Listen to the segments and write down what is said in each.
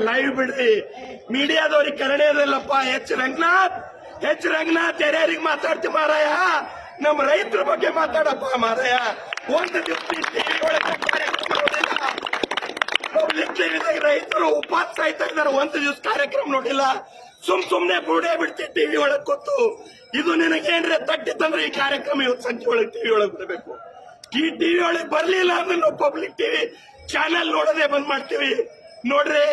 Live ಬಿಡ್ರಿ. ಮೀಡಿಯಾದವ್ರಿಗೆ Kannada ಇರಲ್ಲಪ್ಪ. H Ranganath ಯಾರ್ಯಾರಿಗೆ ಮಾತಾಡ್ತಿ ಮಾರಾಯ? ನಮ್ಮ ರೈತರ ಬಗ್ಗೆ ಮಾತಾಡಪ್ಪ ಮಾರಾಯ. ಒಂದು ದಿವಸ ಟಿವಿ ಒಳಗೆ ಪಬ್ಲಿಕ್ ಟಿವಿದಾಗ ರೈತರು ಉಪವಾಸ ಸಾಯ್ತಾ ಇದ್ದಾರೆ. ಒಂದು ದಿವಸ ಕಾರ್ಯಕ್ರಮ ನೋಡಿಲ್ಲ. ಸುಮ್ನೆ ಬುಡೇ ಬಿಡ್ತಿ ಟಿವಿ ಒಳಗ್ ಕೂತು. ಇದು ನಿನಗೇನ್ರೆ ತಟ್ಟಿತ್ತಂದ್ರೆ ಈ ಕಾರ್ಯಕ್ರಮ ಇವತ್ತು ಸಂಜೆ ಒಳಗೆ ಟಿವಿ ಒಳಗೆ ಬರಬೇಕು. ಈ ಟಿವಿ ಒಳಗೆ ಬರ್ಲಿಲ್ಲ ಅಂದ್ರೆ ನಾವು ಪಬ್ಲಿಕ್ ಟಿವಿ ಚಾನೆಲ್ ನೋಡೋದೇ ಬಂದ್ ಮಾಡ್ತೀವಿ. ನೋಡ್ರಿ,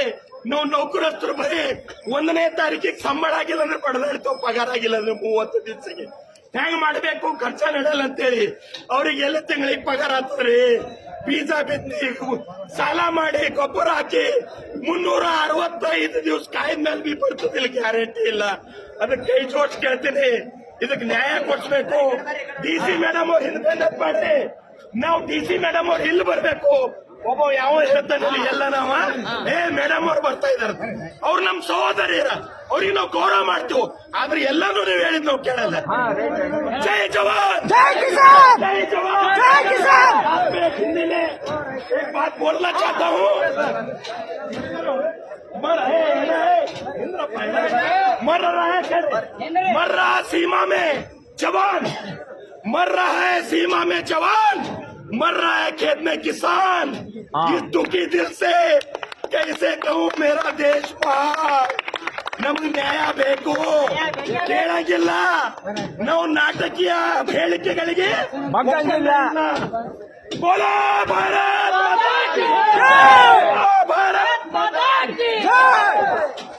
ನಾವು ನೌಕರಸ್ಥರು ಬರೀ 1ನೇ ತಾರೀಕಿಗೆ ಸಂಬಳ ಆಗಿಲ್ಲ ಅಂದ್ರೆ ಪಡೆದಾಡ್ತೇವೆ, ಪಗಾರ ಆಗಿಲ್ಲ ಅಂದ್ರೆ 30 ದಿವಸಕ್ಕೆ. ಹೆಂಗ್ ಮಾಡ್ಬೇಕು, ಖರ್ಚ ನಡೆಯಲ್ಲ ಅಂತೇಳಿ ಅವ್ರಿಗೆ ಎಲ್ಲ ತಿಂಗಳಿಗೆ ಪಗಾರ ಆಗ್ತದ್ರಿ. ಬೀಜ ಬಿತ್ತಿ ಸಾಲ ಮಾಡಿ ಗೊಬ್ಬರ ಹಾಕಿ 365 ದಿವಸ ಕಾಯ್ದ್ಮೇಲೆ ಬಿ ಬರ್ತದಿಲ್ಲ, ಗ್ಯಾರಂಟಿ ಇಲ್ಲ. ಅದಕ್ಕೆ ಕೈ ಜೋಡ್ಸ್ ಕೇಳ್ತೀನಿ, ಇದಕ್ಕೆ ನ್ಯಾಯ ಕೊಡ್ಸ್ಬೇಕು. DC ಮೇಡಮ್ ಅವ್ರು ಹಿಂದೆ ಮಾಡ್ರಿ. ನಾವು DC ಮೇಡಮ್ ಅವ್ರು ಇಲ್ಲಿ ಬರ್ಬೇಕು. ಒಬ್ಬ ಯಾವ ಹೇಳ್ತಾನೆ ಎಲ್ಲ ನಾವ ಮೇಡಮ್ ಅವ್ರು ಬರ್ತಾ ಇದಾರೆ, ಅವ್ರು ನಮ್ ಸಹೋದರಿಯರ, ಅವ್ರಿಗೆ ನಾವು ಗೌರವ ಮಾಡ್ತೀವಿ. ಆದ್ರೆ ಎಲ್ಲಾನು ನೀವು ಹೇಳಿದ್ ನಾವು ಕೇಳಲ್ಲ. ಜೈ ಜವಾನ್, ಜೈ ಕಿಸಾನ್, ಜೈ ಜವಾನ್, ಜೈ ಕಿಸಾನ್. हिंदी में एक बात बोलना चाहता हूँ. मर रहा सीमा में जवान, मर रहा है सीमा में जवान, मर रहा है खेत में किसान. इस दुखी दिल से कैसे कहूँ मेरा देश महान. ನಮ್ಗೆ ನ್ಯಾಯ ಬೇಕು, ಕೇಳಂಗಿಲ್ಲ. ನಾವು ನಾಟಕೀಯ ಹೇಳಿಕೆಗಳಿಗೆ ಬೋಲೋ ಭಾರತ್ ಮಾತಾ ಕಿ ಜೈ, ಭಾರತ್ ಮಾತಾ ಕಿ ಜೈ.